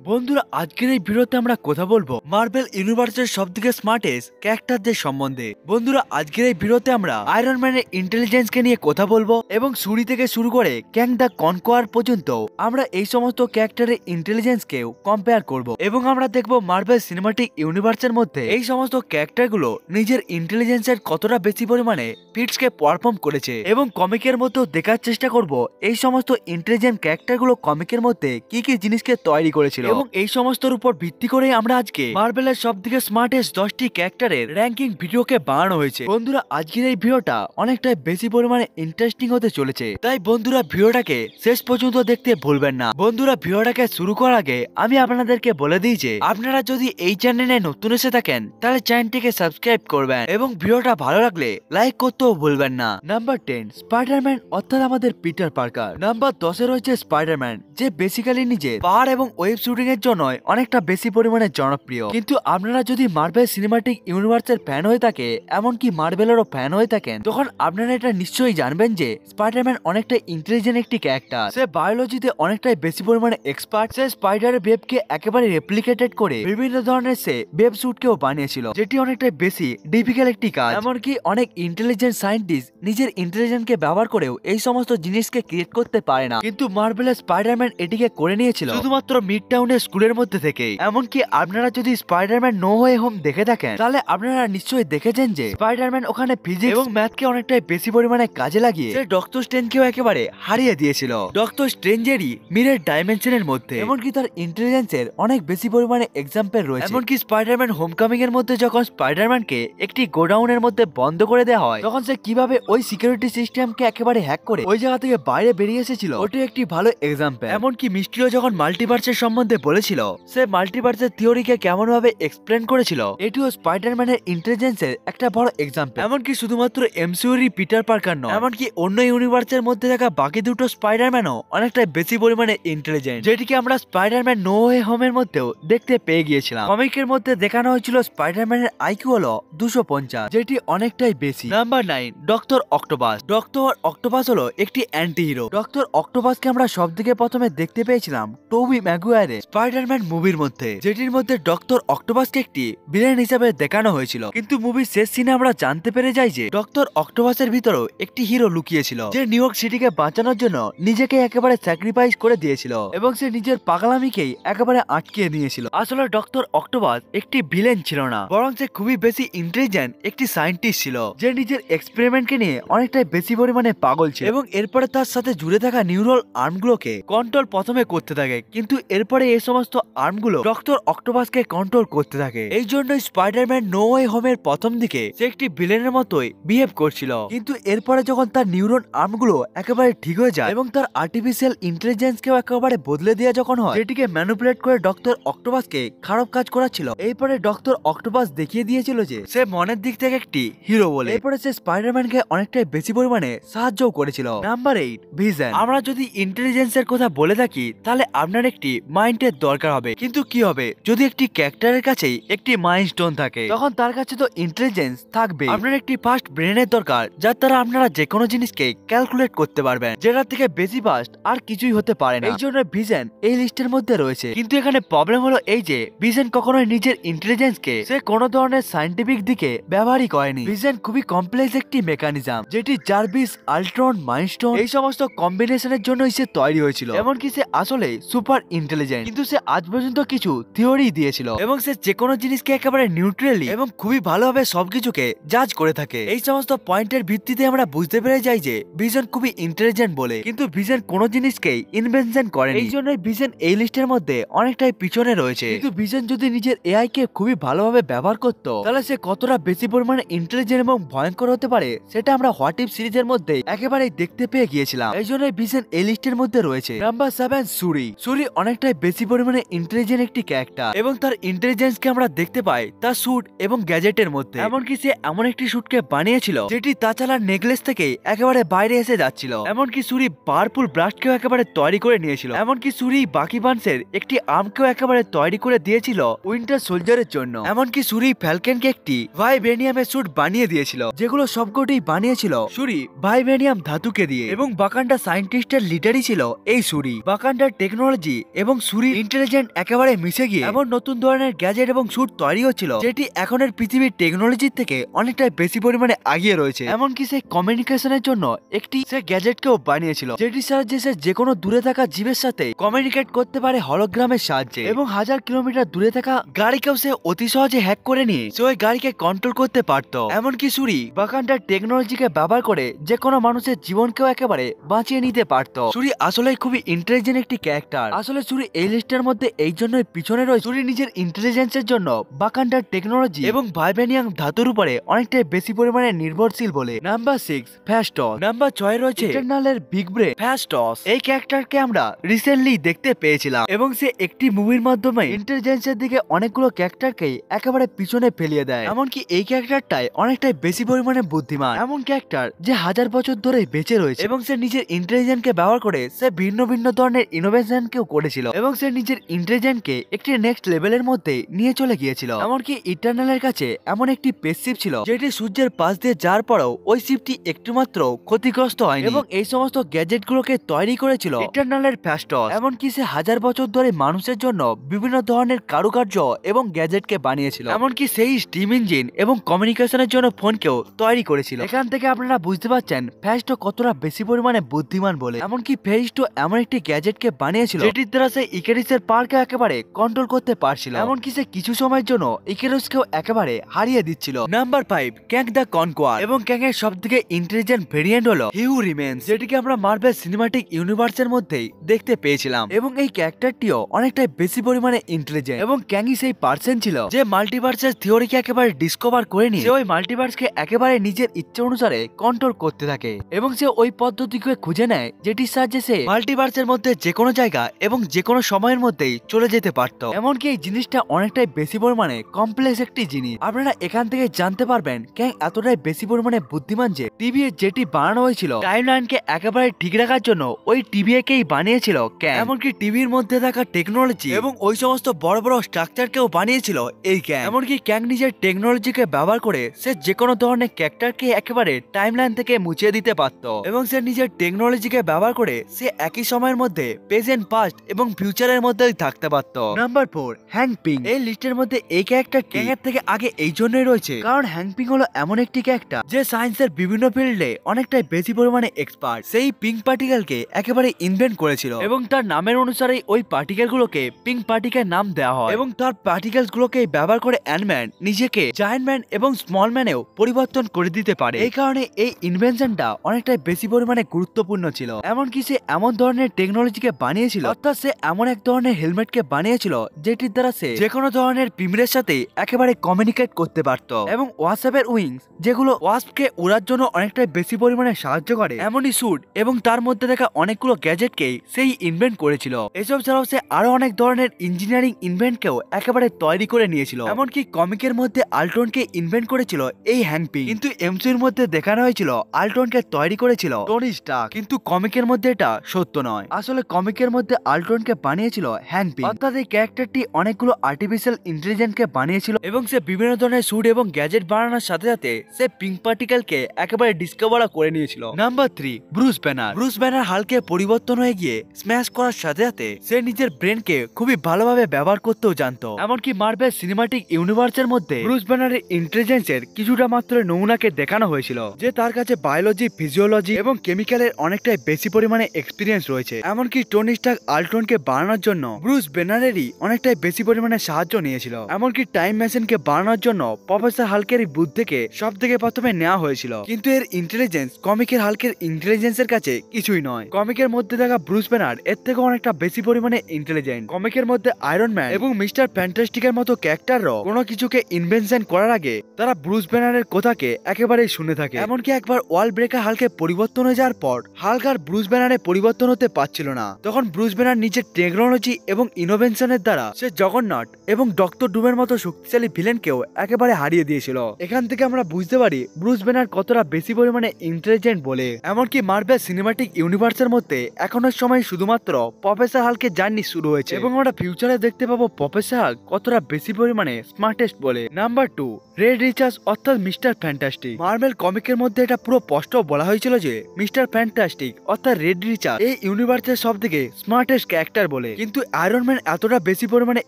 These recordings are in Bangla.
বন্ধুরা আজকের এই ভিডিওতে আমরা কথা বলবো মার্বেল ইউনিভার্সের সবথেকে স্মার্টেস্ট ক্যারেক্টারদের সম্বন্ধে। বন্ধুরা আজকের এই ভিডিওতে আমরা আয়রন ম্যানের ইন্টেলিজেন্সকে নিয়ে কথা বলবো এবং সুরি থেকে শুরু করে ক্যাং দ্য কনকোয়ার পর্যন্ত আমরা এই সমস্ত ক্যারেক্টারের ইন্টেলিজেন্সকেও কম্পেয়ার করব এবং আমরা দেখব মার্বেল সিনেমাটিক ইউনিভার্সের মধ্যে এই সমস্ত ক্যারেক্টারগুলো নিজের ইন্টেলিজেন্সের কতটা বেশি পরিমাণে ফিটসকে পারফর্ম করেছে এবং কমিকের মধ্যেও দেখার চেষ্টা করব এই সমস্ত ইন্টেলিজেন্ট ক্যারেক্টারগুলো কমিকের মধ্যে কি কি জিনিসকে তৈরি করেছিল এবং এই সমস্তর উপর ভিত্তি করে আমরা আজকে মার্বেলের সবথেকে স্মার্টেস্ট 10টি ক্যারেক্টারের র‍্যাঙ্কিং ভিডিওকে বানানো হয়েছে। বন্ধুরা আজকের এই ভিডিওটা অনেকটাই বেশি পরিমাণে ইন্টারেস্টিং হতে চলেছে, তাই বন্ধুরা ভিডিওটাকে শেষ পর্যন্ত দেখতে ভুলবেন না। বন্ধুরা ভিডিওটাকে শুরু করার আগে আমি আপনাদেরকে বলে দিই যে আপনারা যদি এই চ্যানেলে নতুন এসে থাকেন তাহলে চ্যানেলটিকে সাবস্ক্রাইব করবেন এবং ভিডিওটা ভালো লাগলে লাইক করতেও ভুলবেন না। নাম্বার 10 স্পাইডারম্যান অর্থাৎ আমাদের পিটার পার্কার। নাম্বার 10 এ রয়েছে স্পাইডারম্যান, যে বেসিক্যালি নিজে পাওয়ার এবং ওয়েব শুটিং এর জন্য অনেকটা বেশি পরিমাণে জনপ্রিয়। কিন্তু আপনারা যদি মার্বেল সিনেমাটিক ইউনিভার্সের ফ্যান হয়ে থাকে, এমনকি মার্বেলেরও ফ্যান হয়ে থাকেন, তখন আপনারা এটা নিশ্চয়ই জানবেন যে স্পাইডারম্যান অনেকটা ইন্টেলিজেন্ট একটি ক্যারেক্টার। সে বায়োলজিতে অনেকটাই বেশি পরিমাণে এক্সপার্ট। সে স্পাইডারের ওয়েবকে একেবারে রেপ্লিকেটেড করে বিভিন্ন ধরনের সে ওয়েব স্যুটকেও বানিয়েছিল, যেটি অনেকটাই বেশি ডিফিকাল্ট একটি কাজ। এমনকি অনেক ইন্টেলিজেন্ট সায়েন্টিস্ট নিজের ইন্টেলিজেন্সকে ব্যবহার করেও এই সমস্ত জিনিসকে ক্রিয়েট করতে পারে না, কিন্তু মার্বেলের স্পাইডারম্যান এটিকে করে নিয়েছিল শুধুমাত্র মিড টাউনের স্কুলের মধ্যে থেকেই। এমনকি আপনারা যদি স্পাইডারম্যান নো ওয়ে হোম দেখে থাকেন তাহলে আপনারা নিশ্চয়ই দেখেছেন যে স্পাইডারম্যান ওখানে ফিজিক্স এবং ম্যাথকে অনেকটাই বেশি পরিমাণে কাজে লাগিয়ে সে ডক্টর স্ট্রেঞ্জকেও একেবারে হারিয়ে দিয়েছিল ডক্টর স্ট্রেঞ্জেরই মিরর ডাইমেনশনের মধ্যে। এমনকি তার ইন্টেলিজেন্সের অনেক বেশি পরিমাণে এক্সাম্পল রয়েছে। এমনকি স্পাইডারম্যান হোমকামিং এর মধ্যে যখন স্পাইডারম্যানকে একটি গোডাউনের মধ্যে বন্ধ করে দেওয়া হয়, তখন সে কিভাবে ওই সিকিউরিটি সিস্টেমকে একেবারে হ্যাক করে ওই জায়গা থেকে বাইরে বেরিয়ে এসেছিল, ওটি একটি ভালো এক্সাম্পল। এমনকি মিস্ট্রিও যখন মাল্টিভার্সের সম্বন্ধে বলেছিল, সে মাল্টিভার্সের থিওরিকে কেমন ভাবে এক্সপ্লেন করেছিল, এটিও স্পাইডারম্যানের ইন্টেলিজেন্সের একটা বড় এক্সাম্পল। এমনকি শুধুমাত্র এমসিইউর পিটার পার্কার নয়, এমনকি অন্য ইউনিভার্সের মধ্যে থাকা বাকি দুটো স্পাইডারম্যানও অনেকটাই বেশি পরিমাণে ইন্টেলিজেন্ট, যেটিকে আমরা স্পাইডারম্যান নো ওয়ে হোমের মধ্যেও দেখতে পেয়ে গিয়েছিলাম। কমিকের মধ্যে দেখানো হয়েছিল স্পাইডারম্যানের আইকিউ হলো 250, যেটি অনেকটাই বেশি। Number 9 doctor octopus. Doctor octopus হলো একটি অ্যান্টি হিরো। ডক্টর অক্টোপাসকে আমরা সবথেকে প্রথমে দেখতে পেয়েছিলাম টোবি ম্যাগুয়ারের স্পাইডারম্যান মুভির মধ্যে, যেটির মধ্যে ডক্টর অক্টোপাসকে একটি ভিলেন হিসেবে দেখানো হয়েছিল। কিন্তু মুভির শেষ সিনে আমরা জানতে পেরে যাই যে ডক্টর অক্টোপাসের ভিতরেও একটি হিরো লুকিয়েছিল, যে নিউ ইয়র্ক সিটিকে বাঁচানোর জন্য নিজেকে একেবারে স্যাক্রিফাইস করে দিয়েছিল এবং সে নিজের পাগলামিকেই একেবারে আটকিয়ে দিয়েছিল। আসলে ডক্টর অক্টোপাস একটি ভিলেন ছিল না, বরং সে খুবই বেশি ইন্টেলিজেন্ট একটি সায়েন্টিস্ট ছিল, যে নিজের এক্সপেরিমেন্টকে নিয়ে অনেকটাই বেশি পরিমাণে পাগল ছিল এবং এরপরে তার সাথে জুড়ে থাকা নিউরাল আর্মগুলোকে কন্ট্রোল প্রথমে করতে থাকে, কিন্তু এরপরে এই সমস্ত আর্মগুলো ডক্টর অক্টোপাসকে কন্ট্রোল করতে থাকে। এই জন্যই স্পাইডারম্যান নো ওয়ে হোমের প্রথম দিকে সে একটি ভিলেনের মতোই বিহেভ করছিল, কিন্তু এরপরে যখন তার নিউরন আর্মগুলো একেবারে ঠিক হয়ে যায় এবং তার আর্টিফিশিয়াল ইন্টেলিজেন্সকেও একেবারে বদলে দেওয়া যখন হয়, যেটিকে ম্যানিপুলেট করে ডক্টর অক্টোপাসকে খারাপ কাজ করাচ্ছিল, এরপরে ডক্টর অক্টোপাস দেখিয়ে দিয়েছিল যে সে মনের দিক থেকে একটি হিরো বলে। এরপরে সে স্পাইডারম্যানকে অনেকটাই বেশি পরিমাণে সাহায্য করেছিল। Number 8 vision. আমরা যদি ইন্টেলিজেন্সের কথা বলে থাকি তাহলে আপনার একটি মাইন্ডের দরকার হবে, কিন্তু কি হবে যদি একটি ক্যারেক্টারের কাছেই একটি মাইন্ড স্টোন থাকে, তখন তার কাছে তো ইন্টেলিজেন্স থাকবে। আপনার একটি ফাস্ট ব্রেনের দরকার, যার দ্বারা আপনারা যে কোনো জিনিসকে ক্যালকুলেট করতে পারবেন, যেটা থেকে বেশি ফাস্ট আর কিছুই হতে পারে না। এই জন্য ভিশন এই লিস্টের মধ্যে রয়েছে। কিন্তু এখানে প্রবলেম হলো এই যে ভিশন কখনোই নিজের ইন্টেলিজেন্সকে সে কোনো ধরনের সায়েন্টিফিক দিকে ব্যবহারই করেনি। ভিশন খুবই কমপ্লেক্স একটি মেকানিজম, যেটি জার্ভিস, আল্ট্রন, মাইন্ডস্টোন এই সমস্ত কম্বিনেশনের জন্যই সে তৈরি হয়েছিল। এমনকি সে আসলে সুপার ইন্টেলিজেন্ট, কিন্তু সে আজ পর্যন্ত কিছু থিওরি দিয়েছিল এবং সে যে কোনো জিনিসকে একেবারে নিউট্রালি এবং খুবই ভালোভাবে সবকিছুকে জাজ করে থাকে। এই সমস্ত পয়েন্টের ভিত্তিতে আমরা বুঝতে পেরে যাই যে ভিশন খুবই ইন্টেলিজেন্ট বলে, কিন্তু ভিশন কোনো জিনিসকেই ইনভেনশন করেনি। এই জন্যই ভিশন এই লিস্টের মধ্যে অনেকটাই পিছনে রয়েছে। কিন্তু ভিশন যদি নিজের এআই কে খুবই ভালোভাবে ব্যবহার করত, তাহলে সে কতটা বেশি পরিমাণে ইন্টেলিজেন্ট এবং ভয়ঙ্কর হতে পারে সেটা আমরা হোয়াট ইফ সিরিজের মধ্যে একেবারেই দেখতে পেয়ে গিয়েছিলাম। এই জন্যই ভিশন এই লিস্টের মধ্যে রয়েছে। নাম্বার 7 সুরি। সুরি অনেকটাই বেশি পরিমাণে ইন্টেলিজেন্ট একটি ক্যারেক্টার এবং তার ইন্টেলিজেন্সকে আমরা দেখতে পাই তার স্যুট এবং গ্যাজেটের মধ্যে। এমনকি সে এমন একটি স্যুটকে বানিয়েছিল যেটি তাছাড়া নেকলেস থেকে একেবারে বাইরে এসে যাচ্ছিল। এমনকি সুরি পাওয়ারফুল ব্লাস্টকেও একেবারে তৈরি করে নিয়েছিল। এমনকি সুরি বাকি বান্সের একটি আর্মকেও একেবারে তৈরি করে দিয়েছিল উইন্টার সোলজারের জন্য। এমনকি সুরি ফ্যালকনকে একটি ভাইবেনিয়ামের স্যুট বানিয়ে দিয়েছিল, যেগুলো সবকটি বানিয়েছিল সুরি ভাইবেনিয়াম ধাতুকে দিয়ে এবং বাকান্ডা সায়েন্টিস্টের লিডারই ছিল এই সুরি। বাকান্ডার টেকনোলজি এবং সুরি সুরি ইন্টেলিজেন্ট একেবারে মিশে গিয়ে এমন নতুন ধরনের গ্যাজেট এবং স্যুট তৈরি হচ্ছিল যেটি এখনের পৃথিবীর টেকনোলজির থেকে অনেকটাই বেশি পরিমাণে আগিয়ে রয়েছে। এমনকি সে কমিউনিকেশনের জন্য একটি সে গ্যাজেটকেও বানিয়েছিল যেটির সাহায্যে সে যে কোনো দূরে থাকা জীবের সাথে কমিউনিকেট করতে পারে হলোগ্রামের সাহায্যে, এবং 1000 কিলোমিটার দূরে থাকা গাড়িকেও সে অতি সহজে হ্যাক করে নিয়ে সে ওই গাড়িকে কন্ট্রোল করতে পারত। এমনকি সুরি বাকান্ডার টেকনোলজিকে ব্যবহার করে যে কোনো মানুষের জীবনকেও একেবারে বাঁচিয়ে নিতে পারত। সুরি আসলে খুবই ইন্টেলিজেন্ট একটি ক্যারেক্টার। আসলে সুরি এই লিস্টের মধ্যে এই জন্যই পিছনে রয়েছে সুরি নিজের ইন্টেলিজেন্সের জন্য বাকান্ডার টেকনোলজি এবং ভাইবেনিয়াম ধাতুর উপরে অনেকটাই বেশি পরিমাণে নির্ভরশীল বলে। নাম্বার 6 ফ্যাস্টস। নাম্বার 6 রয়েছে ইটারনালের বিগ ব্রেন ফ্যাস্টস। এই ক্যারেক্টারকে আমরা রিসেন্টলি দেখতে পেয়েছিলাম এবং সে একটি মুভির মাধ্যমে ইন্টেলিজেন্সের দিকে অনেকগুলো ক্যারেক্টারকে একেবারে পিছনে ফেলিয়ে দেয়। এমনকি এই ক্যারেক্টারটাই অনেকটাই বেশি পরিমাণে বুদ্ধিমান, এমন ক্যারেক্টার যে 1000 বছর ধরে বেঁচে রয়েছে এবং সে নিজের ইন্টেলিজেন্সকে ব্যবহার করে সে ভিন্ন ভিন্ন ধরনের ইনোভেশনকেও করেছিল এবং সে নিজের ইন্টেলিজেন্সকে একটি নেক্সট লেভেলের মধ্যে নিয়ে চলে গিয়েছিল। এমনকি ইটারনালের কাছে এমন একটি স্পেসশিপ ছিল যেটি সূর্যের পাশ দিয়ে যাওয়ার পরেও ওই শিপটি একটুমাত্র ক্ষতিগ্রস্ত হয়নি এবং এই সমস্ত গ্যাজেট গুলোকে তৈরি করেছিল ইটারনালের ফ্যাস্টস। এমনকি সে 1000 বছর ধরে মানুষের জন্য বিভিন্ন ধরনের কারুকার্য এবং গ্যাজেটকে বানিয়েছিল। এমনকি সেই স্টিম ইঞ্জিন এবং কমিউনিকেশনের জন্য ফোনকেও তৈরি করেছিল। এখান থেকে আপনারা বুঝতে পারছেন ফ্যাস্টো কতটা বেশি পরিমাণে বুদ্ধিমান বলে। এমনকি ফ্যাস্টো এমন একটি গ্যাজেটকে বানিয়েছিল যেটির দ্বারা সে ইকারিসের পাওয়ারকে একেবারে কন্ট্রোল করতে পারছিল। এমনকি সে কিছু সময়ের জন্য ইকারিসকেও একেবারে হারিয়ে দিচ্ছিল। Number 5 ক্যাং the conquer. এবং ক্যাং এর সবথেকে ইন্টেলিজেন্ট ভেরিয়েন্ট হলো হিউ রিমেন্স, যেটিকে আমরা মার্ভেল সিনেমাটিক ইউনিভার্সের মধ্যেই দেখতে পেয়েছিলাম এবং এই ক্যারেক্টারটিও অনেকটাই বেশি পরিমাণে ইন্টেলিজেন্ট এবং ক্যাংই সেই পার্সন ছিল যে মাল্টিভার্সের থিওরিকে একেবারে ডিসকভার করে নিয়ে সে ওই মাল্টিভার্সকে একেবারে নিজের ইচ্ছে অনুসারে কন্ট্রোল করতে থাকে এবং সে ওই পদ্ধতিকে খুঁজে নেয় যেটির সাহায্যে সে মাল্টিভার্সের মধ্যে যে কোনো জায়গা এবং যে কোনো সময়ের মধ্যেই চলে যেতে পারত। এমনকি এই জিনিসটা অনেকটাই বেশি পরিমাণে কমপ্লেক্স একটি জিনিস। আপনারা এখান থেকে জানতে পারবেন ক্যাং এতটাই বেশি পরিমাণে বুদ্ধিমান যে টিভি যেটি বানানো হয়েছিল টাইমলাইনকে একেবারে ঠিক রাখার জন্য ওই টিভিকেই বানিয়েছিল ক্যাং। এমনকি টিভির মধ্যে থাকা টেকনোলজি এবং ওই সমস্ত বড় বড় স্ট্রাকচারকেও বানিয়েছিল এই ক্যাং। এমনকি ক্যাং নিজের টেকনোলজিকে ব্যবহার করে সে যে কোনো ধরনের ক্যারেক্টারকে একেবারে টাইমলাইন থেকে মুছিয়ে দিতে পারত এবং সে নিজের টেকনোলজিকে ব্যবহার করে সে একই সময়ের মধ্যে প্রেজেন্ট, পাস্ট এবং ফিউচারের মধ্যেই থাকতে পারত। নাম্বার 4 হ্যাংক পিং। এই লিস্টের মধ্যে এই ক্যারেক্টার ক্যাং এর থেকে আগে এই জন্যই রয়েছে কারণ হ্যাংক পিং হলো এমন একটি ক্যারেক্টার যে সায়েন্সের বিভিন্ন ফিল্ডে অনেকটাই বেশি পরিমাণে এক্সপার্ট। সেই পিঙ্ক পার্টিকেলকে একেবারে ইনভেন্ট করেছিল এবং তার নামের অনুসারে ওই পার্টিকেল গুলোকে পিঙ্ক পার্টিকেল নাম দেওয়া হয় এবং তার পার্টিকেলস গুলোকে ব্যবহার করে অ্যান্টম্যান নিজেকে জায়ান্ট ম্যান এবং স্মল ম্যানেও পরিবর্তন করে দিতে পারে। এই কারণে এই ইনভেনশনটা অনেকটাই বেশি পরিমাণে গুরুত্বপূর্ণ ছিল। এমনকি সে এমন ধরনের টেকনোলজিকে বানিয়েছিল, অর্থাৎ সে এমন এক ধরনের হেলমেটকে বানিয়েছিল যেটির দ্বারা সে যে কোনো ধরনের পিমরের সাথে একেবারে কমিউনিকেট করতে পারত এবং ওয়াসপের উইংস যেগুলো ওয়াসপকে উড়ার জন্য অনেকটাই বেশি পরিমাণে সাহায্য করে এমনই স্যুট এবং তার মধ্যে থাকা অনেকগুলো গ্যাজেটকেই সেই ইনভেন্ট করেছিল। এসব ছাড়াও সে আরো অনেক ধরনের ইঞ্জিনিয়ারিং ইনভেন্টকেও একেবারে তৈরি করে নিয়েছিল। এমনকি কমিকের মধ্যে আল্ট্রনকে ইনভেন্ট করেছিল এই হ্যাংক পিং, কিন্তু এমসিইউর মধ্যে দেখানো হয়েছিল আল্ট্রনকে তৈরি করেছিল টনি স্টার্ক, কিন্তু কমিকের মধ্যে এটা সত্য নয়। আসলে কমিকের মধ্যে আল্ট্রনকে বানিয়েছিল হ্যাংক পিং, অর্থাৎ এই ক্যারেক্টারটি অনেকগুলো আর্টিফিশিয়াল ইন্টেলিজেন্সকে বানিয়েছিল এবং সে বিভিন্ন ধরনের স্যুট এবং গ্যাজেট বানানোর সাথে সাথে সে পিঙ্ক পার্টিকেলকে একেবারে ডিসকভার করে নিয়েছিল। Number 3 Bruce Banner. Bruce Banner হালকে পরিবর্তন হয়ে গিয়ে স্ম্যাশ করার সাথে সাথে সে নিজের ব্রেনকে খুবই ভালোভাবে ব্যবহার করতেও জানতো। এমনকি মার্ভেল সিনেমাটিক ইউনিভার্সের মধ্যে ব্রুস ব্যানারের ইন্টেলিজেন্সের কিছুটা মাত্র নমুনাকে দেখানো হয়েছিল যে তার কাছে বায়োলজি, ফিজিওলজি এবং কেমিক্যালের অনেকটাই বেশি পরিমাণে এক্সপিরিয়েন্স রয়েছে। এমনকি টনি স্টার্ক আল্ট্রনকে বানানোর জন্য ব্রুস ব্যানারেরই অনেকটাই বেশি পরিমাণে সাহায্য নিয়েছিল। এমনকি টাইম মেশিনকে বানানোর জন্য প্রফেসর হাল্কের বুদ্ধি থেকে সব থেকে প্রথমে নেওয়া হয়েছিল, কিন্তু এর ইন্টেলিজেন্স কমিকের হাল্কের ইন্টেলিজেন্সের কাছে কিছুই নয়। কমিকের মধ্যে থাকা ব্রুস ব্যানার এর থেকে অনেকটা বেশি পরিমাণে ইন্টেলিজেন্ট। কমিকের মধ্যে আয়রন ম্যান এবং মিস্টার ফ্যান্টাস্টিকের মতো ক্যারেক্টাররাও কোনো কিছুকে ইনভেনশন করার আগে তারা ব্রুস ব্যানারের কথাকে একেবারেই শুনে থাকে। এমনকি একবার ওয়াল ব্রেকার হালকে পরিবর্তন হয়ে যাওয়ার পর হাল্ক আর ব্রুস ব্যানারে পরিবর্তন হতে পারছিল না, তখন ব্রুস ব্যানার নিজের টেকনোলজি এবং ইনোভেনশনের দ্বারা সে জগন্নাথ এবং ডক্টর ডুমের মতো শক্তিশালী ভিলেনকেও একেবারে হারিয়ে দিয়েছিল। এখান থেকে আমরা বুঝতে পারি ব্রুস ব্যানার কতটা বেশি পরিমাণে ইন্টেলিজেন্ট বলে। এমনকি মার্ভেল সিনেমাটিক ইউনিভার্সের মধ্যে এখনের সময় শুধুমাত্র প্রফেসর হাল্কের জার্নি শুরু হয়েছে এবং আমরা ফিউচারে দেখতে পাবো প্রফেসর হাল্ক কতটা বেশি পরিমাণে স্মার্টেস্ট বলে। নাম্বার 2 রেড রিচার্জ অর্থাৎ মিস্টার ফ্যান্টাস্টিক। মার্ভেল কমিকের মধ্যে এটা পুরো স্পষ্ট বলা হয়েছিল যে মিস্টার ফ্যান্টাস্টিক অর্থাৎ রেড রিচার্জ এই ইউনিভার্সের সবথেকে স্মার্টেস্ট ক্যারেক্টার বলে। কিন্তু আয়রন ম্যান এতটা বেশি পরিমাণে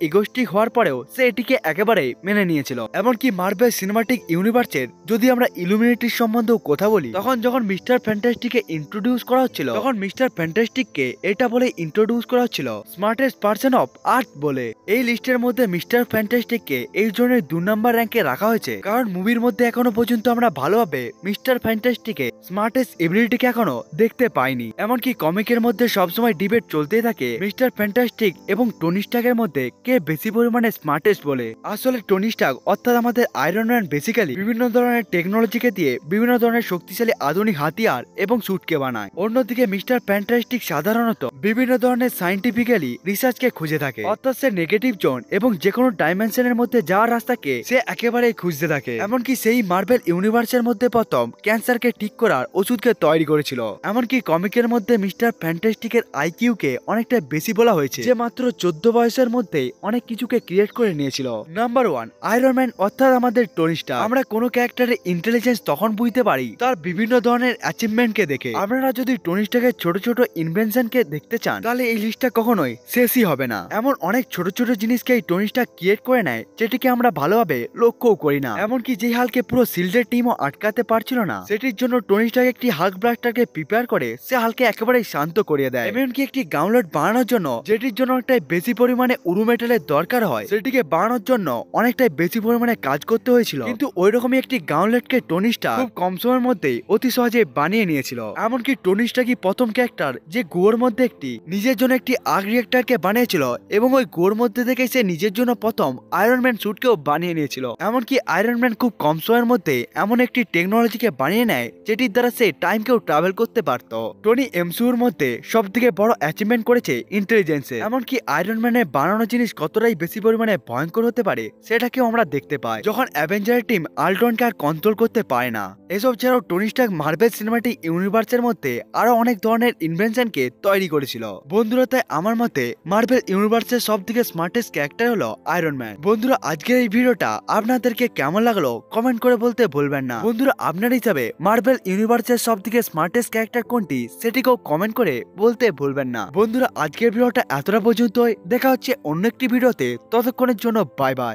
ইগোস্টিক হওয়ার পরেও সে এটিকে একেবারে মেনে নিয়েছিল। এমনকি মার্ভেল সিনেমাটিক ইউনিভার্সের যদি আমরা ইলুমিনেটির সম্বন্ধেও কথা বলি, তখন যখন মিস্টার ফ্যান্টাস্টিককে ইন্ট্রোডিউস করা হচ্ছিল, তখন মিস্টার ফ্যান্টাস্টিককে এটা বলে ইন্ট্রোডিউস করা হচ্ছিল স্মার্টেস্ট পার্সন অফ আর্থ বলে। এই লিস্টের মধ্যে মিস্টার ফ্যান্টাস্টিককে এই জন্যই 2 নম্বর র্যাঙ্কে রাখা হয়েছে কারণ মুভির মধ্যে এখনো পর্যন্ত আমরা ভালোভাবে মিস্টার ফ্যান্টাস্টিকে স্মার্টেস্ট এবিলিটিকে এখনো দেখতে পাইনি। এমনকি কমিকের মধ্যে সবসময় ডিবেট চলতেই থাকে মিস্টার ফ্যান্টাস্টিক এবং টনি স্টার্কের মধ্যে কে বেশি পরিমাণে স্মার্টেস্ট বলে। আসলে টনি স্টার্ক অর্থাৎ আমাদের আয়রন ম্যান বেসিক্যালি বিভিন্ন ধরনের টেকনোলজিকে দিয়ে বিভিন্ন ধরনের শক্তিশালী আধুনিক হাতিয়ার এবং স্যুটকে বানায়। অন্যদিকে মিস্টার ফ্যান্টাস্টিক সাধারণত বিভিন্ন ধরনের সাইন্টিফিক্যালি রিসার্চকে খুঁজে থাকে, অর্থাৎ সে নেগেটিভ জোন এবং যে কোনো ডাইমেনশনের মধ্যে যাওয়ার রাস্তাকে সে একেবারেই খুঁজতে থাকে। এমনকি সেই মার্ভেল ইউনিভার্সের মধ্যে প্রথম ক্যান্সারকে ঠিক করার ওষুধকে তৈরি করেছিল। এমনকি কমিকের মধ্যে মিস্টার ফ্যান্টাস্টিকের আইকিউ কে অনেকটা বেশি বলা হয়েছে, যে মাত্র 14 বয়সের মধ্যে অনেক কিছুকে ক্রিয়েট করে নিয়েছিল। নাম্বার 1 আয়রন ম্যান অর্থাৎ আমাদের টনি স্টার্ক। আমরা কোনো ক্যারেক্টারের ইন্টেলিজেন্স তখন বুঝতে পারি তার বিভিন্ন ধরনের অ্যাচিভমেন্টকে দেখে। আপনারা যদি টনি স্টার্কের ছোট ছোট ইনভেনশনকে দেখতে চান তাহলে এই লিস্টটা কখনোই শেষই হবে না। এমন অনেক ছোট ছোট জিনিসকে এই টনি স্টার্ক ক্রিয়েট করে নেয় যেটিকে আমরা ভালোভাবে লক্ষ্যও করি না। এমনকি যে হালকে পুরো শিল্ডের টিমও আটকাতে পারছিল না, সেটির জন্য টনি স্টার্ক একটি হাল্ক ব্লাস্টারকে প্রিপেয়ার করে সে হালকে একেবারেই শান্ত করিয়ে দেয়। এমনকি একটি গাউনলেট বানানোর জন্য যেটির জন্য অনেকটাই বেশি পরিমাণে উরু মেটালের দরকার হয়, সেটিকে বানানোর জন্য অনেকটাই বেশি পরিমাণে কাজ করতে হয়েছিল, কিন্তু ওই রকমই একটি গাউনলেটকে টনি স্টার্ক খুব কম সময়ের মধ্যেই অতি সহজে বানিয়ে নিয়েছিল। এমনকি টনি স্টার্কই প্রথম ক্যারেক্টার যে গুয়োর মধ্যে একটি নিজের জন্য একটি আগ রিয়েক্টরকে বানিয়েছিল এবং ওই গুয়োর মধ্যে থেকে সে নিজের জন্য প্রথম আয়রন ম্যান স্যুটকেও বানিয়ে নিয়েছিল। এমনকি আয়রন ম্যান খুব কম সময়ের মধ্যে এমন একটি টেকনোলজিকে বানিয়ে নেয় যেটির দ্বারা সে টাইমকেও ট্রাভেল করতে পারত। টনি এমসিইউর মধ্যে সব থেকে বড় অ্যাচিভমেন্ট করেছে ইন্টেলিজেন্সে। এমনকি আয়রন ম্যানের বানানো জিনিস কতটাই বেশি পরিমাণে ভয়ঙ্কর হতে পারে সেটাকেও আমরা দেখতে পাই যখন অ্যাভেঞ্জার টিম আল্ট্রনকে আর কন্ট্রোল করতে পারে না। এসব ছাড়াও টনি স্টার্ক মার্ভেল সিনেমাটিক ইউনিভার্সের মধ্যে আরো অনেক ধরনের ইনভেনশনকে তৈরি করেছিল। বন্ধুরা, তাই আমার মতে মার্ভেল ইউনিভার্সের সব থেকে স্মার্টেস্ট ক্যারেক্টার হলো আয়রন ম্যান। বন্ধুরা, আজকের এই ভিডিওটা আপনাদেরকে কেমন লাগলো কমেন্ট করে বলতে ভুলবেন না। বন্ধুরা, আপনার হিসাবে মার্ভেল ইউনিভার্সের সব থেকে স্মার্টেস্ট ক্যারেক্টার কোনটি সেটিকেও কমেন্ট করে বলতে ভুলবেন না। বন্ধুরা, আজকের ভিডিওটা এতটা পর্যন্তই। দেখা হচ্ছে অন্য একটি ভিডিওতে, ততক্ষণের জন্য বাই বাই।